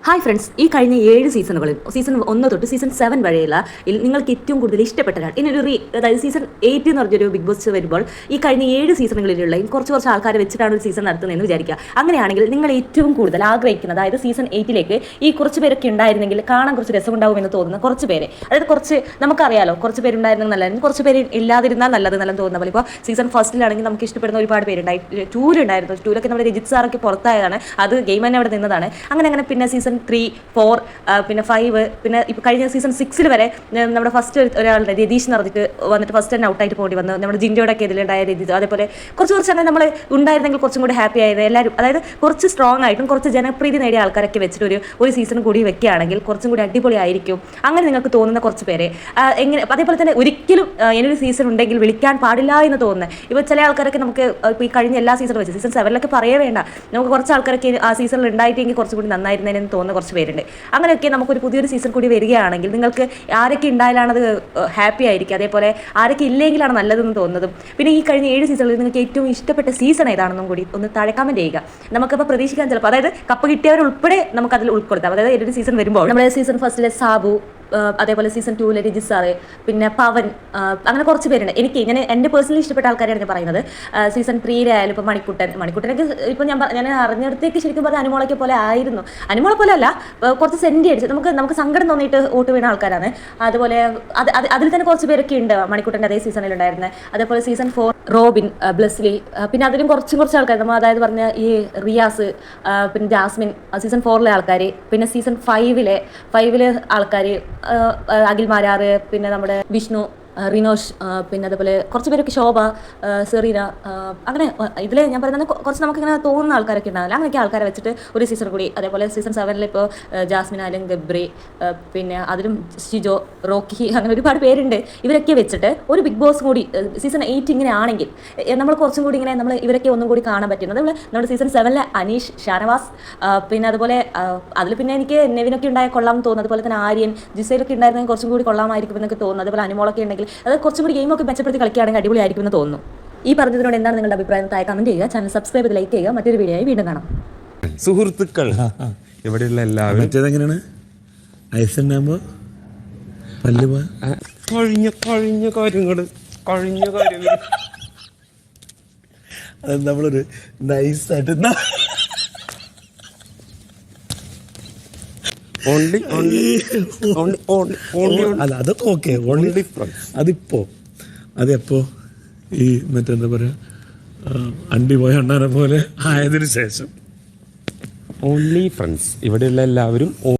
Hi friends, ഈ കഴിഞ്ഞ 7 സീസണുകളിൽ season 1 തൊട്ട് സീസൺ 7 വരെയുള്ള നിങ്ങൾക്ക് ഏറ്റവും കൂടുതൽ ഇഷ്ടപ്പെട്ട ഇനിയൊരു അതായത് സീസൺ 8 എന്ന് പറഞ്ഞൊരു ബിഗ് ബോസ് വരുമ്പോൾ ഈ കഴിഞ്ഞ 7 സീസണുകളിലുള്ള കുറച്ച് ആൾക്കാരെ വെച്ചിട്ടാണ് ഒരു സീസൺ നടത്തുന്നതെന്ന് വിചാരിക്കുക. അങ്ങനെയാണെങ്കിൽ നിങ്ങൾ ഏറ്റവും കൂടുതൽ ആഗ്രഹിക്കുന്നത്, അതായത് സീസൺ 8ലേക്ക് ഈ കുറച്ച് പേരൊക്കെ ഉണ്ടായിരുന്നെങ്കിൽ കാണാൻ കുറച്ച് രസമുണ്ടാവുമെന്ന് തോന്നുന്ന കുറച്ച് പേരെ, അതായത് കുറച്ച് നമുക്കറിയാലോ കുറച്ച് പേരുണ്ടായിരുന്നെങ്കിൽ നല്ലതായിരുന്നു, കുറച്ച് പേര് ഇല്ലാതിരുന്നാൽ നല്ലത് നല്ലത് തോന്നുന്ന പോലെ. ഇപ്പോൾ സീസൺ ഫസ്റ്റിലാണെങ്കിൽ നമുക്ക് ഇഷ്ടപ്പെടുന്ന ഒരുപാട് പേരുണ്ടായി. ടൂലുണ്ടായിരുന്നു, ടൂലൊക്കെ നമ്മുടെ രജിത് സാറൊക്കെ പുറത്തായതാണ്, അത് ഗെയിം തന്നെ അവിടെ നിന്നതാണ്. അങ്ങനെ പിന്നെ സീസൺ 3, 4, പിന്നെ 5, പിന്നെ ഇപ്പോൾ കഴിഞ്ഞ സീസൺ 6 വരെ നമ്മുടെ ഫസ്റ്റ് ഒരാളുടെ രതീഷ് എന്ന് പറഞ്ഞിട്ട് വന്നിട്ട് ഫസ്റ്റ് തന്നെ ഔട്ടായിട്ട് പോകേണ്ടി വന്നു. നമ്മുടെ ജിൻഡോടൊക്കെ ഇതിലുണ്ടായ രതീഷ്, അതേപോലെ കുറച്ച് അങ്ങനെ നമ്മൾ ഉണ്ടായിരുന്നെങ്കിൽ കുറച്ചും കൂടി ഹാപ്പി ആയത് എല്ലാവരും, അതായത് കുറച്ച് സ്ട്രോങ് ആയിട്ടും കുറച്ച് ജനപ്രീതി നേടിയ ആൾക്കാരൊക്കെ വെച്ചിട്ട് ഒരു സീസൺ കൂടി വെക്കുകയാണെങ്കിൽ കുറച്ചും കൂടി അടിപൊളിയായിരിക്കും. അങ്ങനെ നിങ്ങൾക്ക് തോന്നുന്ന കുറച്ച് പേരെ എങ്ങനെ, അതേപോലെ തന്നെ ഒരിക്കലും ഇനിയൊരു സീസൺ ഉണ്ടെങ്കിൽ വിളിക്കാൻ പാടില്ല എന്ന് തോന്നുന്നത്. ഇപ്പോൾ ചില ആൾക്കാരൊക്കെ നമുക്ക് ഇപ്പോൾ ഈ കഴിഞ്ഞ എല്ലാ സീസണും വെച്ച് സീസൺ 7 പറയേ വേണ്ട, നമുക്ക് കുറച്ച് ആൾക്കാരൊക്കെ ആ സീസണിൽ ഉണ്ടായിട്ടെങ്കിൽ കുറച്ചും കൂടി നന്നായിരുന്നതിന് തോന്നുന്ന കുറച്ച് പേരുണ്ട്. അങ്ങനെയൊക്കെ നമുക്കൊരു പുതിയൊരു സീസൺ കൂടി വരികയാണെങ്കിൽ നിങ്ങൾക്ക് ആരൊക്കെ ഉണ്ടായാലാണ് അത് ഹാപ്പി ആയിരിക്കും, അതേപോലെ ആരൊക്കെ ഇല്ലെങ്കിലാണ് നല്ലതെന്ന് തോന്നുന്നതും. പിന്നെ ഈ കഴിഞ്ഞ 7 സീസണിൽ നിങ്ങൾക്ക് ഏറ്റവും ഇഷ്ടപ്പെട്ട സീസൺ ഏതാണെന്നും കൂടി ഒന്ന് താഴെ കമന്റ് ചെയ്യുക. നമുക്കപ്പോൾ പ്രതീക്ഷിക്കാൻ ചിലപ്പോൾ, അതായത് കപ്പ് കിട്ടിയവരുൾപ്പെടെ നമുക്കതിൽ ഉൾപ്പെടുത്താം. അതായത് ഒരു സീസൺ വരുമ്പോൾ നമ്മുടെ സീസൺ ഫസ്റ്റിലെ സാബു, അതേപോലെ സീസൺ 2 രജിത് സാറ്, പിന്നെ പവൻ, അങ്ങനെ കുറച്ച് പേരുണ്ട്. ഞാൻ എൻ്റെ പേഴ്സണലി ഇഷ്ടപ്പെട്ട ആൾക്കാരെയാണ് ഞാൻ പറയുന്നത്. സീസൺ 3 ആയാലും ഇപ്പോൾ മണിക്കുട്ടനൊക്കെ ഇപ്പോൾ ഞാൻ അറിഞ്ഞിടത്തേക്ക് ശരിക്കും പറഞ്ഞാൽ അനുമോളൊക്കെ പോലെ ആയിരുന്നു. അനുമോളെ പോലെ അല്ല, കുറച്ച് സെൻറ്റി അടിച്ച് നമുക്ക് സങ്കടം തോന്നിയിട്ട് വോട്ട് വീണ ആൾക്കാരാണ്. അതുപോലെ അതിൽ തന്നെ കുറച്ച് പേരൊക്കെ ഉണ്ട് മണിക്കുട്ടൻ്റെ അതേ സീസണിൽ ഉണ്ടായിരുന്നത്. അതേപോലെ സീസൺ 4 റോബിൻ, ബ്ലെസ്ലി, പിന്നെ അതിലും കുറച്ച് ആൾക്കാർ നമ്മൾ അതായത് പറഞ്ഞ ഈ റിയാസ്, പിന്നെ ജാസ്മിൻ, സീസൺ 4 ആൾക്കാർ, പിന്നെ സീസൺ 5 ആൾക്കാർ, അഖിൽ മാരാറ്, പിന്നെ നമ്മുടെ വിഷ്ണു, റിനോഷ്, പിന്നെ അതേപോലെ കുറച്ച് പേരൊക്കെ ശോഭ, സെറീന, അങ്ങനെ ഇതിൽ ഞാൻ പറയുന്നത് കുറച്ച് നമുക്കിങ്ങനെ തോന്നുന്ന ആൾക്കാരൊക്കെ ഉണ്ടാവില്ല. അങ്ങനെയൊക്കെ ആൾക്കാരെ വെച്ചിട്ട് ഒരു സീസൺ കൂടി. അതേപോലെ സീസൺ 7 ഇപ്പോൾ ജാസ്മിൻ ആയാലും ഗബ്രി, പിന്നെ അതിലും ഷിജോ, റോക്കി, അങ്ങനെ ഒരുപാട് പേരുണ്ട്. ഇവരൊക്കെ വെച്ചിട്ട് ഒരു ബിഗ് ബോസ് കൂടി സീസൺ 8 ഇങ്ങനെ ആണെങ്കിൽ നമ്മൾ കുറച്ചും കൂടി ഇങ്ങനെ ഇവരൊക്കെ ഒന്നും കൂടി കാണാൻ പറ്റുന്നത്. നമ്മുടെ സീസൺ 7 അനീഷ്, ഷാനവാസ്, പിന്നെ അതുപോലെ അതിൽ പിന്നെ എനിക്ക് നെവിനൊക്കെ ഉണ്ടായ കൊള്ളാമെന്ന് തോന്നുന്നു. അതുപോലെ തന്നെ ആര്യൻ, ജിസയിലൊക്കെ ഉണ്ടായിരുന്നെങ്കിൽ കുറച്ചും കൂടി കൊള്ളാമായിരിക്കും എന്നൊക്കെ തോന്നുന്നു. അതുപോലെ അനുമോളൊക്കെ ഉണ്ടെങ്കിൽ അത് കുറച്ചും കൂടി ഗെയിമൊക്കെ മെച്ചപ്പെടുത്തി കളിക്കുകയാണെങ്കിൽ അടിപൊളിയായിരിക്കുമെന്ന് തോന്നുന്നു. ഈ പറഞ്ഞതിനോട് എന്താണ് നിങ്ങളുടെ അഭിപ്രായം താഴെ കമന്റ് ചെയ്യുക. ചാനൽ സബ്സ്ക്രൈബ് ചെയ്ത് ലൈക്ക് ചെയ്യുക. മറ്റൊരു വീഡിയോ ആയി വീണ്ടും കാണാം. സുഹൃത്തുക്കൾ ഇവിടെയുള്ള എല്ലാവരും മറ്റേതെങ്ങനെയാണ് ഐസുണ്ടാകുമ്പോൾ പല്ല് കഴിഞ്ഞ കാര്യങ്ങൾ അത് നമ്മളൊരു നൈസായിട്ട് അല്ല അതൊക്കെ ഓക്കെ. ഓൺലി അതെപ്പോ ഈ മറ്റെന്താ പറയാ, അണ്ടി പോയ അണ്ണാനെ പോലെ ആയതിനു ശേഷം ഓൺലി ഫ്രണ്ട്സ് ഇവിടെയുള്ള എല്ലാവരും